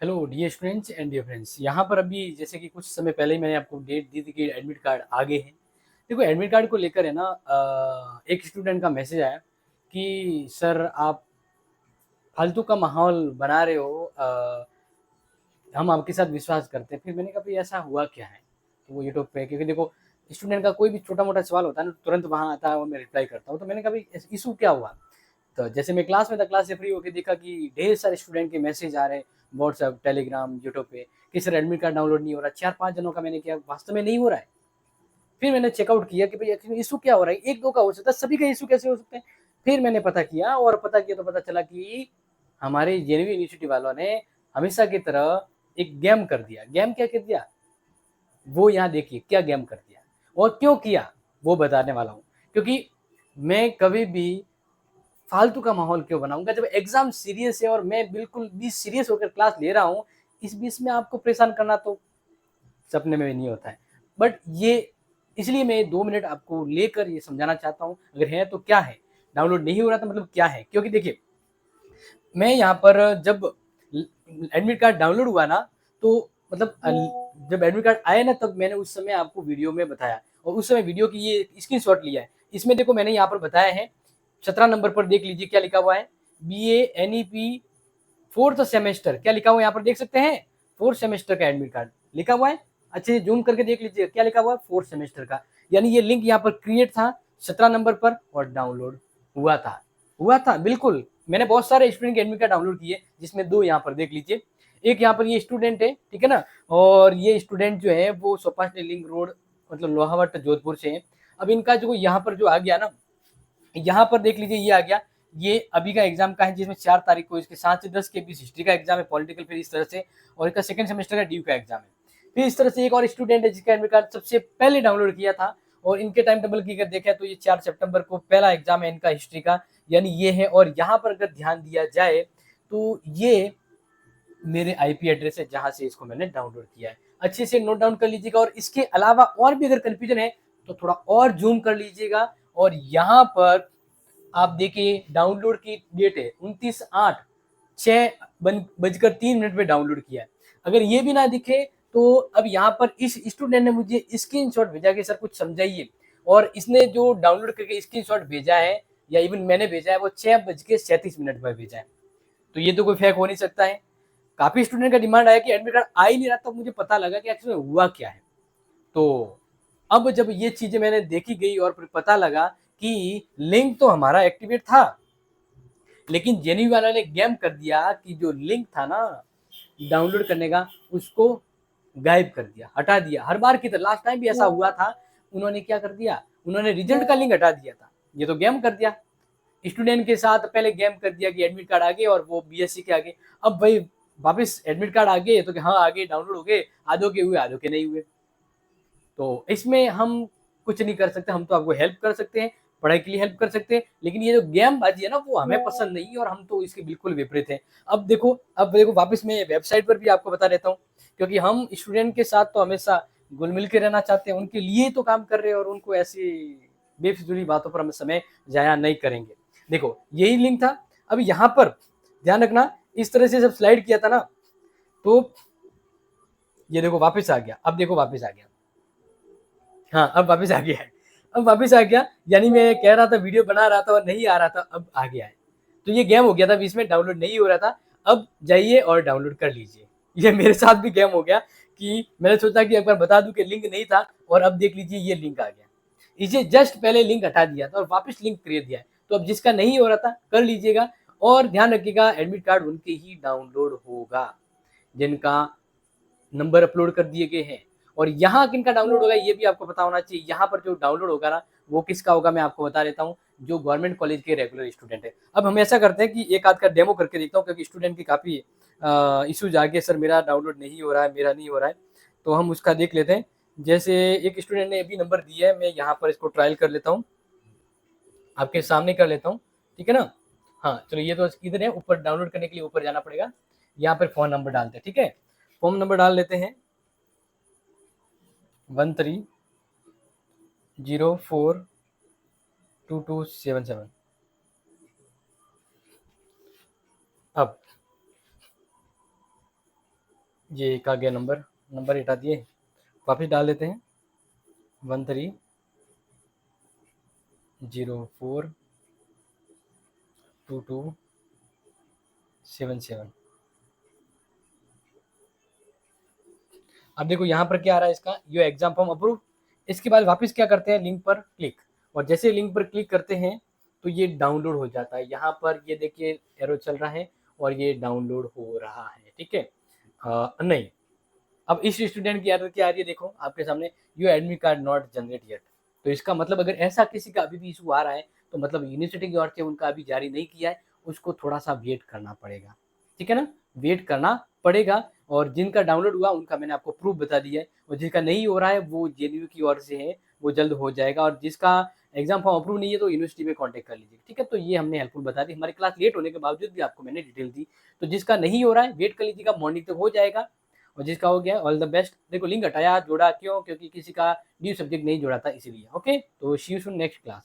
Hello dear students and dear friends. यहाँ पर अभी जैसे कि कुछ समय पहले ही मैंने आपको डेट दी थी कि एडमिट कार्ड आ गए हैं। देखो एडमिट कार्ड को लेकर है ना, एक स्टूडेंट का मैसेज आया कि सर आप फालतू का माहौल बना रहे हो, हम आपके साथ विश्वास करते हैं। फिर मैंने कहा भाई ऐसा हुआ क्या है, तो वो यूट्यूब पे, क्योंकि देखो स्टूडेंट का कोई भी छोटा मोटा सवाल होता है ना, तुरंत वहाँ आता है और मैं रिप्लाई करता हूँ। तो मैंने कहा भाई इशू क्या हुआ। तो जैसे मैं क्लास में था, क्लास से फ्री होकर देखा कि ढेर सारे स्टूडेंट के मैसेज आ रहे हैं व्हाट्सएप, टेलीग्राम, यूट्यूब पे कि सर एडमिट कार्ड डाउनलोड नहीं हो रहा। 4-5 जनों का मैंने किया, वास्तव में नहीं हो रहा है। फिर मैंने चेकआउट किया कि भाई एक्चुअली इशू क्या हो रहा है, एक दो का हो सकता है, सभी का इशू कैसे हो सकते हैं। फिर मैंने पता किया, और पता किया तो पता चला कि हमारे जेएनयू यूनिवर्सिटी वालों ने हमेशा की तरह एक गेम कर दिया। गेम क्या कर दिया, वो यहाँ देखिए क्या गेम कर दिया और क्यों किया, वो बताने वाला हूँ। क्योंकि मैं कभी भी फालतू का माहौल क्यों बनाऊंगा जब एग्जाम सीरियस है और मैं बिल्कुल भी सीरियस होकर क्लास ले रहा हूँ। इस बीच में आपको परेशान करना तो सपने में भी नहीं होता है। बट ये इसलिए मैं 2 मिनट आपको लेकर ये समझाना चाहता हूँ, अगर है तो क्या है, डाउनलोड नहीं हो रहा था मतलब क्या है। क्योंकि देखिए मैं यहाँ पर जब एडमिट कार्ड डाउनलोड हुआ ना, तो मतलब जब एडमिट कार्ड आया ना, तब मैंने उस समय आपको वीडियो में बताया, और उस समय वीडियो की ये स्क्रीनशॉट लिया है। इसमें देखो मैंने यहाँ पर बताया है, 17 नंबर पर देख लीजिए क्या लिखा हुआ है, BA NEP 4th सेमेस्टर, क्या लिखा हुआ है यहाँ पर देख सकते हैं, 4th सेमेस्टर का एडमिट कार्ड लिखा हुआ है। अच्छे से जूम करके देख लीजिए क्या लिखा हुआ है, 4th सेमेस्टर का। यानी ये लिंक यहाँ पर क्रिएट था 17 नंबर पर और डाउनलोड हुआ था बिल्कुल। मैंने बहुत सारे स्टूडेंट के एडमिट कार्ड डाउनलोड किए, जिसमें 2 यहाँ पर देख लीजिए। एक यहाँ पर ये स्टूडेंट है, ठीक है ना, और ये स्टूडेंट जो है वो सोपास्टली लिंक रोड, मतलब लोहावट जोधपुर से है। अब इनका जो यहाँ पर जो आ गया ना, यहाँ पर देख लीजिए ये आ गया, ये अभी का एग्जाम का है, जिसमें 4 तारीख को इसके 7 से 10 के बीच हिस्ट्री का एग्जाम है, पॉलिटिकल, फिर इस तरह से, और इसका सेकंड सेमेस्टर का ड्यू का एग्जाम है। फिर इस तरह से एक और स्टूडेंट है जिसका एडमिट कार्ड सबसे पहले डाउनलोड किया था, और इनके टाइम टेबल की अगर देखा तो ये 4 सितंबर को पहला एग्जाम है इनका हिस्ट्री का, यानी ये है। और यहाँ पर अगर ध्यान दिया जाए तो ये मेरे आईपी एड्रेस है जहां से इसको मैंने डाउनलोड किया है। अच्छे से नोट डाउन कर लीजिएगा, और इसके अलावा और भी अगर कंफ्यूजन है तो थोड़ा और जूम कर लीजिएगा। और यहाँ पर आप देखिए डाउनलोड की डेट है 29/8, 6:03 में डाउनलोड किया है। अगर ये भी ना दिखे तो अब यहाँ पर इस स्टूडेंट ने मुझे स्क्रीनशॉट भेजा कि सर कुछ समझाइए, और इसने जो डाउनलोड करके स्क्रीनशॉट भेजा है, या इवन मैंने भेजा है, वो 6:37 पर भेजा है। तो ये तो कोई फेक हो नहीं सकता है। काफी स्टूडेंट का डिमांड आया कि एडमिट कार्ड आ ही नहीं रहा, तब मुझे पता लगा कि एक्चुअली हुआ क्या है। तो अब जब ये चीजें मैंने देखी गई और फिर पता लगा कि लिंक तो हमारा एक्टिवेट था, लेकिन जेन्यू वाला ने गेम कर दिया कि जो लिंक था ना डाउनलोड करने का, उसको गायब कर दिया, हटा दिया। हर बार की तरह लास्ट टाइम भी ऐसा हुआ था, उन्होंने क्या कर दिया, उन्होंने रिजल्ट का लिंक हटा दिया था। ये तो गेम कर दिया, स्टूडेंट के साथ पहले गेम कर दिया कि एडमिट कार्ड आ गए और वो बीएससी के आगे। अब भाई वापस एडमिट कार्ड आ गए तो कि हाँ आगे डाउनलोड हो गए, आधो के हुए आधो के नहीं हुए। तो इसमें हम कुछ नहीं कर सकते, हम तो आपको हेल्प कर सकते हैं, पढ़ाई के लिए हेल्प कर सकते हैं, लेकिन ये जो गेम बाजी है ना वो हमें पसंद नहीं, और हम तो इसके बिल्कुल विपरीत हैं। अब देखो वापस मैं वेबसाइट पर भी आपको बता देता हूँ, क्योंकि हम स्टूडेंट के साथ तो हमेशा घुल मिल के रहना चाहते हैं, उनके लिए तो काम कर रहे हैं, और उनको ऐसी बेफिजूली बातों पर हम समय जाया नहीं करेंगे। देखो यही लिंक था। अब यहाँ पर ध्यान रखना, इस तरह से जब स्लाइड किया था ना, तो ये देखो वापस आ गया, अब देखो वापस आ गया, हाँ अब वापस आ गया है, अब वापस आ गया। यानी मैं कह रहा था वीडियो बना रहा था और नहीं आ रहा था, अब आ गया है। तो ये गेम हो गया था, बीच में डाउनलोड नहीं हो रहा था। अब जाइए और डाउनलोड कर लीजिए। ये मेरे साथ भी गेम हो गया कि मैंने सोचा कि एक बार बता दूं कि लिंक नहीं था, और अब देख लीजिए ये लिंक आ गया। इसे जस्ट पहले लिंक हटा दिया था और वापस लिंक क्रिएट दिया है। तो अब जिसका नहीं हो रहा था कर लीजिएगा, और ध्यान रखिएगा एडमिट कार्ड उनके ही डाउनलोड होगा जिनका नंबर अपलोड कर दिए गए हैं। और यहाँ किनका डाउनलोड होगा ये भी आपको पता होना चाहिए। यहाँ पर जो डाउनलोड होगा ना, वो किसका होगा मैं आपको बता देता हूँ, जो गवर्नमेंट कॉलेज के रेगुलर स्टूडेंट है। अब हम ऐसा करते हैं कि एक आध का डेमो करके देखता हूँ, क्योंकि स्टूडेंट की काफ़ी इशूज आ गए, सर मेरा डाउनलोड नहीं हो रहा है, मेरा नहीं हो रहा है। तो हम उसका देख लेते हैं। जैसे एक स्टूडेंट ने अभी नंबर दिया है, मैं यहाँ पर इसको ट्रायल कर लेता हूँ, आपके सामने कर लेता हूँ, ठीक है ना। हाँ चलो, ये तो इधर है, ऊपर डाउनलोड करने के लिए ऊपर जाना पड़ेगा। यहाँ पर फ़ोन नंबर डालते हैं, ठीक है, फ़ोन नंबर डाल लेते हैं 13042277। अब ये एक आ गया नंबर, नंबर हटा दिए, वापस डाल देते हैं 13042277। अब देखो यहाँ पर क्या आ रहा है इसका, यो एग्जाम फॉर्म अप्रूव। इसके बाद वापस क्या करते हैं, लिंक पर क्लिक, और जैसे लिंक पर क्लिक करते हैं तो ये डाउनलोड हो जाता है। यहाँ पर ये देखिए एरो चल रहा है और ये डाउनलोड हो रहा है, ठीक है। नहीं, अब इस स्टूडेंट की एरर क्या आ रही है, देखो आपके सामने, you admit card not generate yet. तो इसका मतलब अगर ऐसा किसी का अभी भी इशू आ रहा है तो मतलब यूनिवर्सिटी की ओर से उनका अभी जारी नहीं किया है, उसको थोड़ा सा वेट करना पड़ेगा, ठीक है ना, वेट करना पड़ेगा। और जिनका डाउनलोड हुआ उनका मैंने आपको प्रूफ बता दिया है, और जिसका नहीं हो रहा है वो जेएनयू की ओर से है, वो जल्द हो जाएगा। और जिसका एग्जाम फॉर्म अप्रूव नहीं है तो यूनिवर्सिटी में कांटेक्ट कर लीजिए, ठीक है। तो ये हमने हेल्पफुल बता दी, हमारी क्लास लेट होने के बावजूद भी आपको मैंने डिटेल दी। तो जिसका नहीं हो रहा है वेट कर लीजिएगा, मॉर्निंग तक हो जाएगा। और जिसका हो गया ऑल द बेस्ट। देखो लिंक हटाया, जोड़ा क्यों, क्योंकि किसी का न्यू सब्जेक्ट नहीं जोड़ा था इसीलिए। ओके, तो सी यू सून नेक्स्ट क्लास।